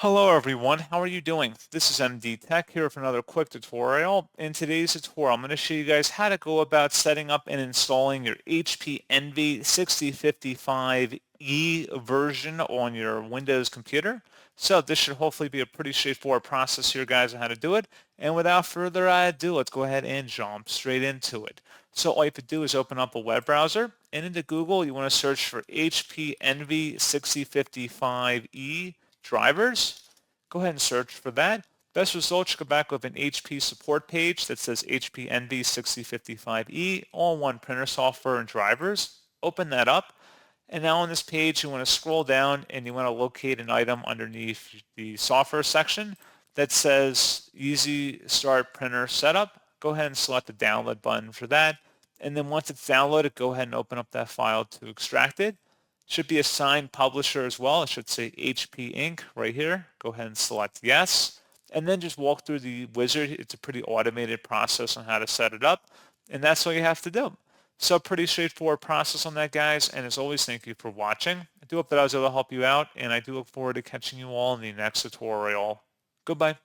Hello everyone, how are you doing? This is MD Tech here with another quick tutorial. In today's tutorial, I'm going to show you guys how to go about setting up and installing your HP Envy 6055E version on your Windows computer. So this should hopefully be a pretty straightforward process here, guys, on how to do it. And without further ado, let's go ahead and jump straight into it. So all you have to do is open up a web browser, and into Google, you want to search for HP Envy 6055E drivers. Go ahead and search for that. Best results should come back with an HP support page that says HP Envy 6055E, all-in-one printer software and drivers. Open that up. And now on this page, you want to scroll down and you want to locate an item underneath the software section that says Easy Start Printer Setup. Go ahead and select the download button for that. And then once it's downloaded, go ahead and open up that file to extract it. Should be a signed publisher as well. It should say HP Inc. right here. Go ahead and select yes. And then just walk through the wizard. It's a pretty automated process on how to set it up. And that's all you have to do. So pretty straightforward process on that, guys. And as always, thank you for watching. I do hope that I was able to help you out. And I do look forward to catching you all in the next tutorial. Goodbye.